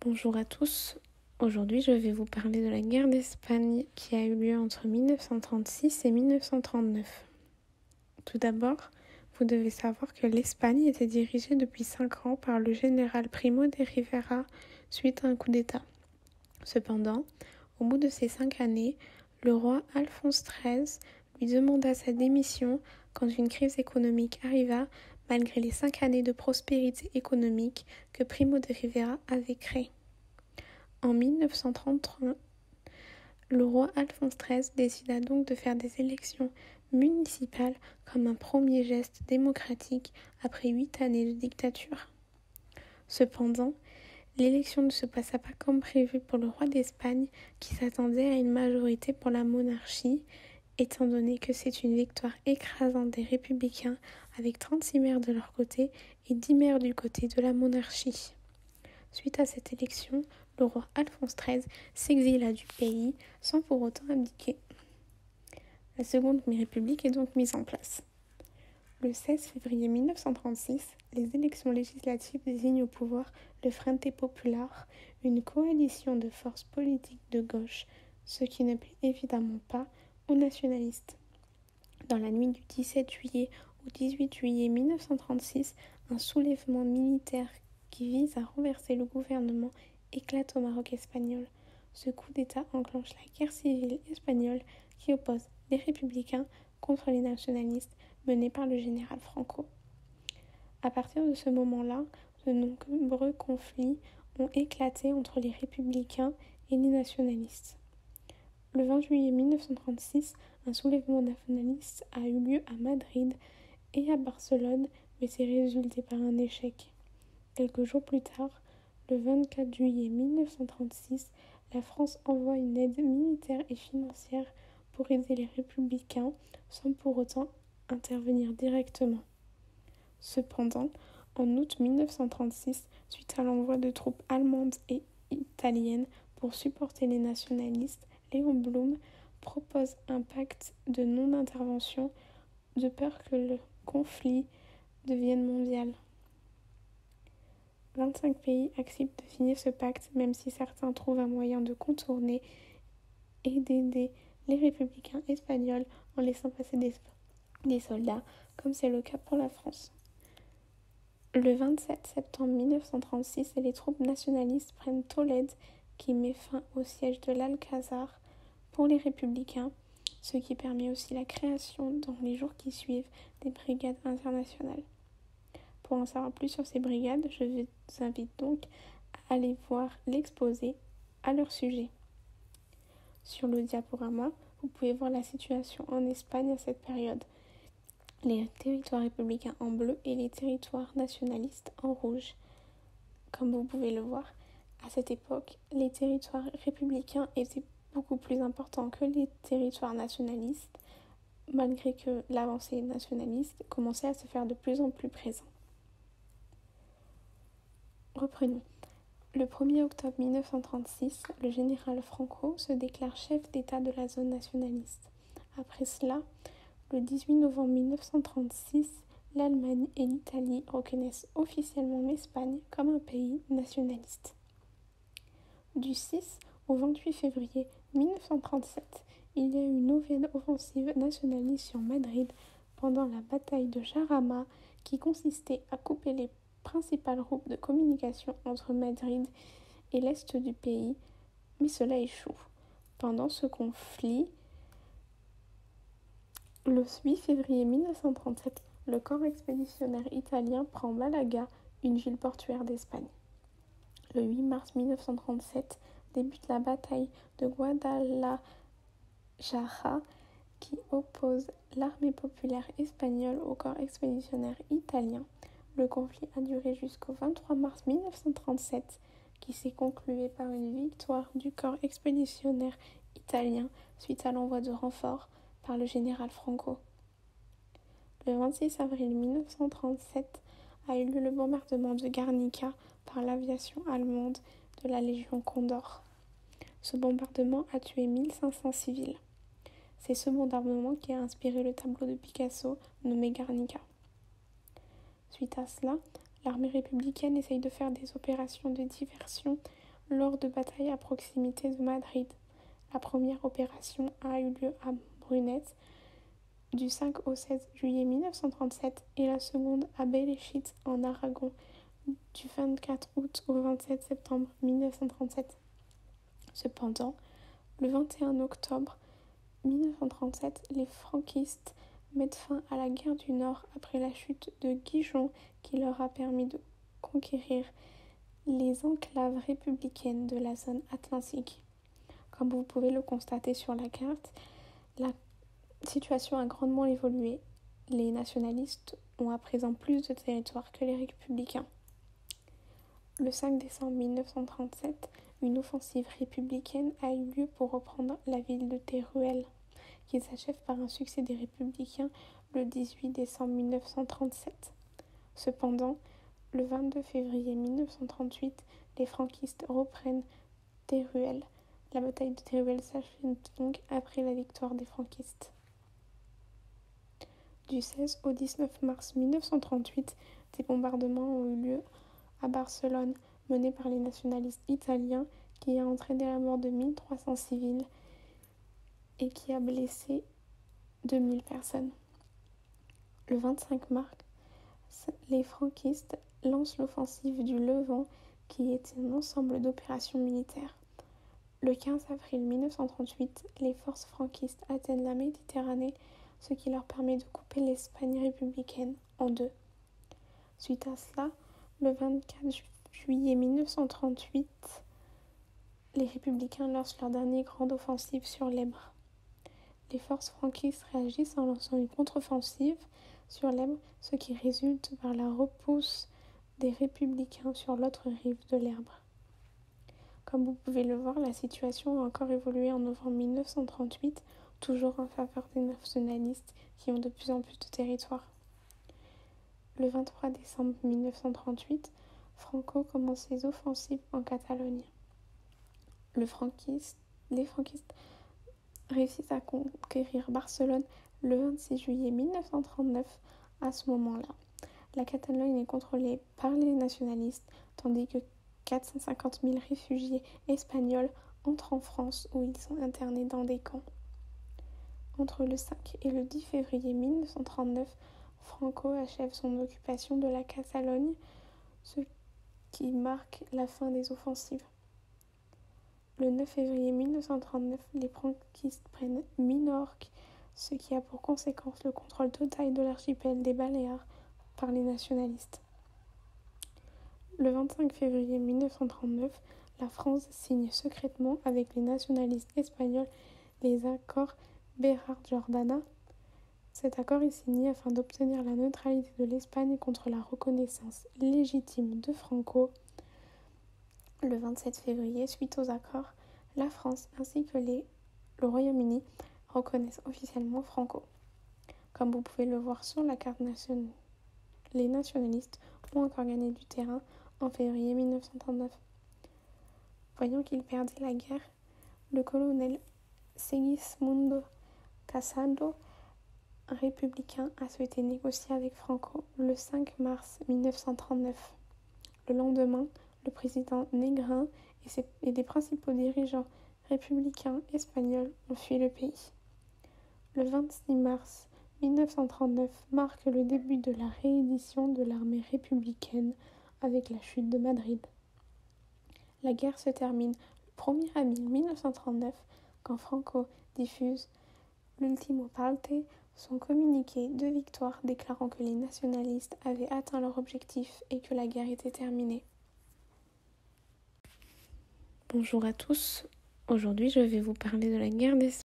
Bonjour à tous, aujourd'hui je vais vous parler de la guerre d'Espagne qui a eu lieu entre 1936 et 1939. Tout d'abord, vous devez savoir que l'Espagne était dirigée depuis 5 ans par le général Primo de Rivera suite à un coup d'État. Cependant, au bout de ces 5 années, le roi Alphonse XIII lui demanda sa démission quand une crise économique arriva malgré les 5 années de prospérité économique que Primo de Rivera avait créées. En 1933, le roi Alphonse XIII décida donc de faire des élections municipales comme un premier geste démocratique après 8 années de dictature. Cependant, l'élection ne se passa pas comme prévu pour le roi d'Espagne qui s'attendait à une majorité pour la monarchie, étant donné que c'est une victoire écrasante des républicains avec 36 maires de leur côté et 10 maires du côté de la monarchie. Suite à cette élection, le roi Alphonse XIII s'exila du pays sans pour autant abdiquer. La Seconde République est donc mise en place. Le 16 février 1936, les élections législatives désignent au pouvoir le Frente Popular, une coalition de forces politiques de gauche, ce qui ne plaît évidemment pas aux nationalistes. Dans la nuit du 17 juillet au 18 juillet 1936, un soulèvement militaire qui vise à renverser le gouvernement éclate au Maroc espagnol. Ce coup d'État enclenche la guerre civile espagnole qui oppose les républicains contre les nationalistes menés par le général Franco. À partir de ce moment-là, de nombreux conflits ont éclaté entre les républicains et les nationalistes. Le 20 juillet 1936, un soulèvement nationaliste a eu lieu à Madrid et à Barcelone, mais s'est résulté par un échec. Quelques jours plus tard, le 24 juillet 1936, la France envoie une aide militaire et financière pour aider les républicains sans pour autant intervenir directement. Cependant, en août 1936, suite à l'envoi de troupes allemandes et italiennes pour supporter les nationalistes, Léon Blum propose un pacte de non-intervention de peur que le conflit devienne mondial. 25 pays acceptent de signer ce pacte, même si certains trouvent un moyen de contourner et d'aider les républicains espagnols en laissant passer des soldats, comme c'est le cas pour la France. Le 27 septembre 1936, les troupes nationalistes prennent Tolède, qui met fin au siège de l'Alcazar pour les républicains, ce qui permet aussi la création, dans les jours qui suivent, des brigades internationales. Pour en savoir plus sur ces brigades, je vous invite donc à aller voir l'exposé à leur sujet. Sur le diaporama, vous pouvez voir la situation en Espagne à cette période. Les territoires républicains en bleu et les territoires nationalistes en rouge. Comme vous pouvez le voir, à cette époque, les territoires républicains étaient beaucoup plus importants que les territoires nationalistes, malgré que l'avancée nationaliste commençait à se faire de plus en plus présente. Reprenons. Le 1er octobre 1936, le général Franco se déclare chef d'État de la zone nationaliste. Après cela, le 18 novembre 1936, l'Allemagne et l'Italie reconnaissent officiellement l'Espagne comme un pays nationaliste. Du 6 au 28 février 1937, il y a eu une nouvelle offensive nationaliste sur Madrid pendant la bataille de Jarama qui consistait à couper les principales routes de communication entre Madrid et l'est du pays, mais cela échoue. Pendant ce conflit, le 8 février 1937, le corps expéditionnaire italien prend Malaga, une ville portuaire d'Espagne. Le 8 mars 1937 débute la bataille de Guadalajara qui oppose l'armée populaire espagnole au corps expéditionnaire italien. Le conflit a duré jusqu'au 23 mars 1937 qui s'est conclu par une victoire du corps expéditionnaire italien suite à l'envoi de renforts par le général Franco. Le 26 avril 1937 a eu lieu le bombardement de Guernica par l'aviation allemande de la Légion Condor. Ce bombardement a tué 1500 civils. C'est ce bombardement qui a inspiré le tableau de Picasso nommé Guernica. Suite à cela, l'armée républicaine essaye de faire des opérations de diversion lors de batailles à proximité de Madrid. La première opération a eu lieu à Brunete du 5 au 16 juillet 1937 et la seconde à Bellechitz en Aragon du 24 août au 27 septembre 1937. Cependant, le 21 octobre 1937, les franquistes mettent fin à la guerre du Nord après la chute de Guijon qui leur a permis de conquérir les enclaves républicaines de la zone atlantique. Comme vous pouvez le constater sur la carte, la situation a grandement évolué. Les nationalistes ont à présent plus de territoire que les républicains. Le 5 décembre 1937, une offensive républicaine a eu lieu pour reprendre la ville de Teruel, qui s'achève par un succès des républicains le 18 décembre 1937. Cependant, le 22 février 1938, les franquistes reprennent Teruel. La bataille de Teruel s'achève donc après la victoire des franquistes. Du 16 au 19 mars 1938, des bombardements ont eu lieu à Barcelone, menés par les nationalistes italiens, qui a entraîné la mort de 1300 civils et qui a blessé 2000 personnes. Le 25 mars, les franquistes lancent l'offensive du Levant, qui est un ensemble d'opérations militaires. Le 15 avril 1938, les forces franquistes atteignent la Méditerranée, ce qui leur permet de couper l'Espagne républicaine en deux. Suite à cela, le 24 juillet 1938, les républicains lancent leur dernière grande offensive sur l'Ebre. Les forces franquistes réagissent en lançant une contre-offensive sur l'Ebre, ce qui résulte par la repousse des républicains sur l'autre rive de l'Ebre. Comme vous pouvez le voir, la situation a encore évolué en novembre 1938, toujours en faveur des nationalistes qui ont de plus en plus de territoire. Le 23 décembre 1938, Franco commence ses offensives en Catalogne. Les franquistes réussissent à conquérir Barcelone le 26 juillet 1939. À ce moment-là, la Catalogne est contrôlée par les nationalistes, tandis que 450 000 réfugiés espagnols entrent en France où ils sont internés dans des camps. Entre le 5 et le 10 février 1939, Franco achève son occupation de la Catalogne, ce qui marque la fin des offensives. Le 9 février 1939, les franquistes prennent Minorque, ce qui a pour conséquence le contrôle total de l'archipel des Baléares par les nationalistes. Le 25 février 1939, la France signe secrètement avec les nationalistes espagnols les accords Bérard-Jordana. Cet accord est signé afin d'obtenir la neutralité de l'Espagne contre la reconnaissance légitime de Franco. Le 27 février, suite aux accords, la France ainsi que le Royaume-Uni reconnaissent officiellement Franco. Comme vous pouvez le voir sur la carte nationale, les nationalistes ont encore gagné du terrain en février 1939. Voyant qu'ils perdaient la guerre, le colonel Segismundo Casado, un républicain, a souhaité négocier avec Franco le 5 mars 1939. Le lendemain, le président Negrin et les principaux dirigeants républicains espagnols ont fui le pays. Le 26 mars 1939 marque le début de la réédition de l'armée républicaine avec la chute de Madrid. La guerre se termine le 1er avril 1939 quand Franco diffuse l'Ultimo Parte, son communiqué de victoire déclarant que les nationalistes avaient atteint leur objectif et que la guerre était terminée. Bonjour à tous, aujourd'hui je vais vous parler de la guerre d'Espagne.